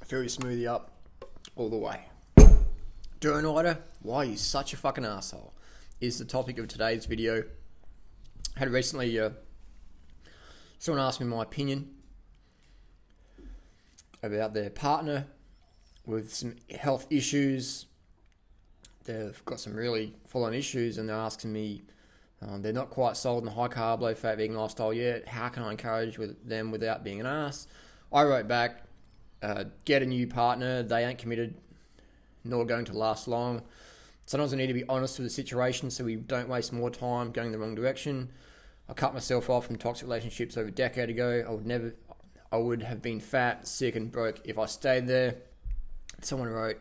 Fill your smoothie up all the way. Durianrider, why are you such a fucking asshole? Is the topic of today's video. I had recently someone asked me my opinion about their partner with some health issues. They've got some really full-on issues, and they're asking me, they're not quite sold on the high-carb, low-fat vegan lifestyle yet. How can I encourage them without being an ass? I wrote back, get a new partner. They ain't committed, nor going to last long. Sometimes we need to be honest with the situation so we don't waste more time going the wrong direction. I cut myself off from toxic relationships over a decade ago. I would have been fat, sick, and broke if I stayed there. Someone wrote,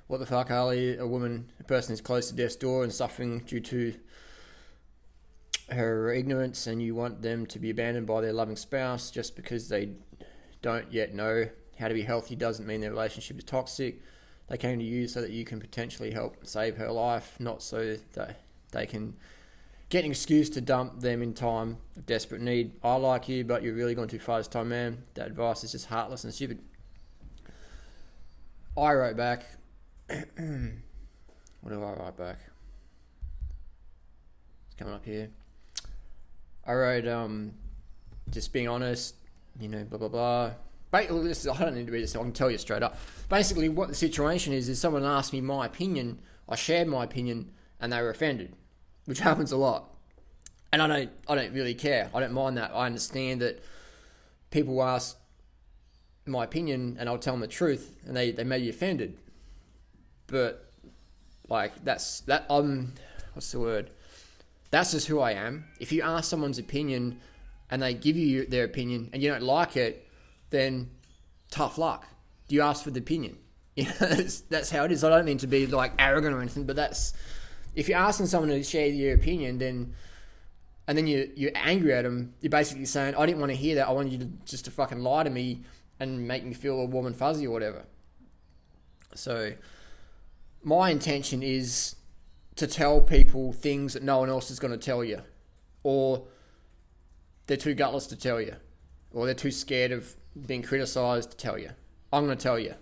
what the fuck, Ali? A person is close to death's door and suffering due to her ignorance, and you want them to be abandoned by their loving spouse just because they don't yet know how to be healthy doesn't mean their relationship is toxic. They came to you so that you can potentially help save her life, not so that they can get an excuse to dump them in time of desperate need. I like you, but you're really going too far this time, man. That advice is just heartless and stupid. I wrote back, what do I write back? It's coming up here. I wrote, just being honest, blah, blah, blah. I don't need to read this, I can tell you straight up. Basically, what the situation is someone asked me my opinion, I shared my opinion, and they were offended, which happens a lot. And I don't really care. I don't mind that. I understand that people ask my opinion, and I'll tell them the truth, and they may be offended. But, what's the word? That's just who I am. If you ask someone's opinion, and they give you their opinion, and you don't like it, then tough luck. You ask for the opinion. That's how it is. I don't mean to be arrogant or anything, but that's, if you're asking someone to share your opinion, and then you're angry at them, you're basically saying, I didn't want to hear that. I wanted you just to fucking lie to me and make me feel all warm and fuzzy or whatever. So my intention is to tell people things that no one else is going to tell you, or they're too gutless to tell you, or they're too scared of being criticised to tell you. I'm going to tell you.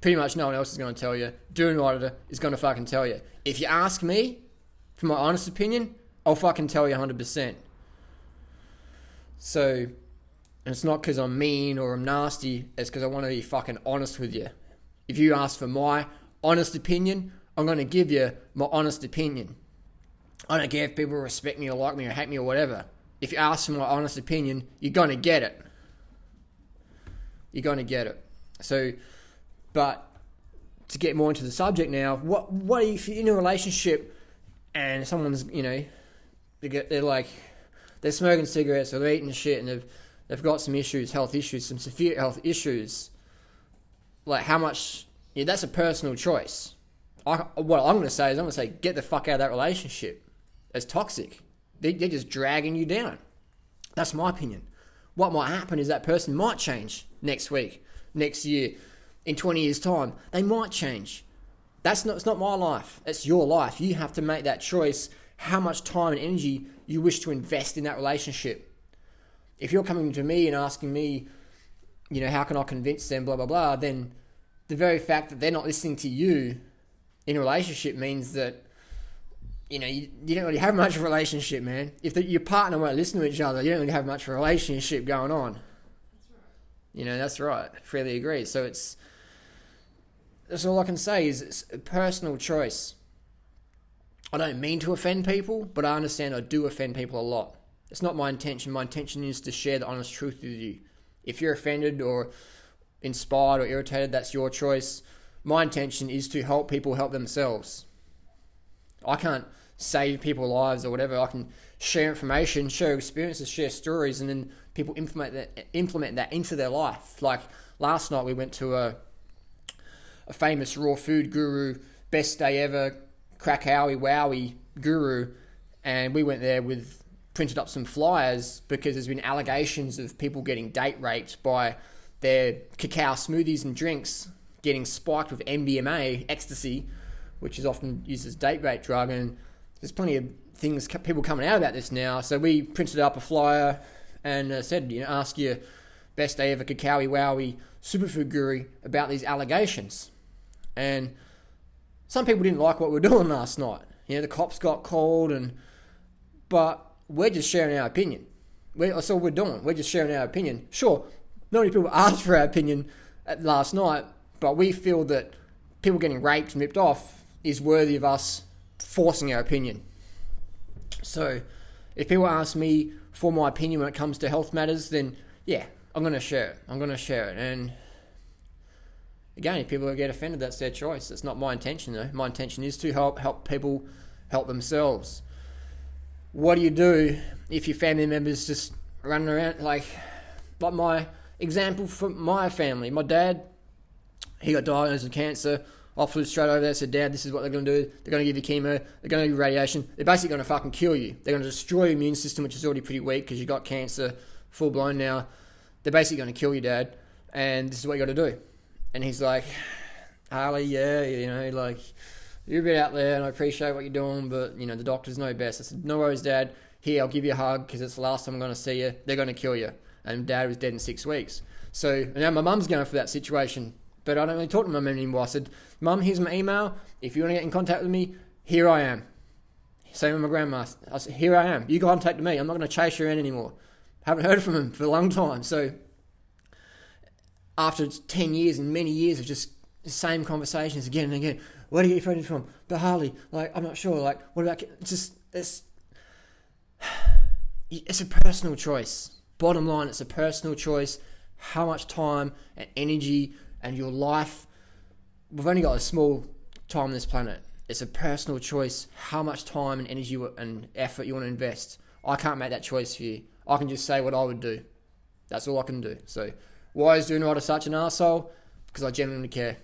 Pretty much no one else is going to tell you. Durianrider is going to fucking tell you. If you ask me for my honest opinion, I'll fucking tell you 100%. So, and it's not because I'm mean or I'm nasty, it's because I want to be fucking honest with you. If you ask for my honest opinion, I'm going to give you my honest opinion. I don't care if people respect me or like me or hate me or whatever. If you ask for my honest opinion, you're going to get it. You're going to get it. So, but to get more into the subject now, what if you're in a relationship and someone's, they're smoking cigarettes or they're eating shit and they've got some issues, health issues, some severe health issues. How much, that's a personal choice. What I'm going to say is get the fuck out of that relationship. It's toxic. They're just dragging you down. That's my opinion. What might happen is that person might change next week, next year, in 20 years' time. They might change. It's not my life. It's your life. You have to make that choice, how much time and energy you wish to invest in that relationship. If you're coming to me and asking me, how can I convince them, blah, blah, blah, then the very fact that they're not listening to you in a relationship means that you don't really have much of a relationship, man. If your partner won't listen to each other, you don't really have much of a relationship going on. That's right. That's right. I fairly agree. So that's all I can say is it's a personal choice. I don't mean to offend people, but I understand I do offend people a lot. It's not my intention. My intention is to share the honest truth with you. If you're offended or inspired or irritated, that's your choice. My intention is to help people help themselves. I can't save people's lives or whatever. I can share information, share experiences, share stories, and then people implement that into their life. Like last night we went to a famous raw food guru, best day ever, Krakowie Wowie guru, and we went there printed up some flyers because there's been allegations of people getting date raped by their cacao smoothies and drinks getting spiked with MDMA, ecstasy, which is often used as date rape drug, and there's plenty of people coming out about this now. So we printed up a flyer and said, ask your best day ever cacao wowie superfood guru about these allegations. And some people didn't like what we were doing last night. The cops got called, but we're just sharing our opinion. That's all we're doing. We're just sharing our opinion. Sure, not many people asked for our opinion last night, but we feel that people getting raped and ripped off is worthy of us forcing our opinion. So if people ask me for my opinion when it comes to health matters, then yeah, I'm going to share it. And again, if people get offended, that's their choice. That's not my intention, though. My intention is to help people help themselves. What do you do if your family members just running around like my example for my family? My dad, he got diagnosed with cancer. I flew straight over there and said, Dad, this is what they're going to do. They're going to give you chemo. They're going to give you radiation. They're basically going to fucking kill you. They're going to destroy your immune system, which is already pretty weak because you got cancer full blown now. They're basically going to kill you, Dad. And this is what you got to do. And he's like, Harley, yeah, you're a bit out there and I appreciate what you're doing, but, the doctors know best. I said, no worries, Dad. Here, I'll give you a hug because it's the last time I'm going to see you. They're going to kill you. And Dad was dead in 6 weeks. So now my mum's going for that situation. But I don't really talk to my mum anymore. I said, Mum, here's my email. If you want to get in contact with me, here I am. Same with my grandma. I said, here I am. You contact me. I'm not going to chase her in anymore. Haven't heard from him for a long time. So after 10 years and many years of just the same conversations again and again, where do you get your friends from? But Harley, I'm not sure. What about... It's a personal choice. Bottom line, it's a personal choice. How much time and energy and your life... We've only got a small time on this planet. It's a personal choice how much time and energy and effort you want to invest. I can't make that choice for you. I can just say what I would do. That's all I can do. So, why is Durianrider such an arsehole? Because I genuinely care.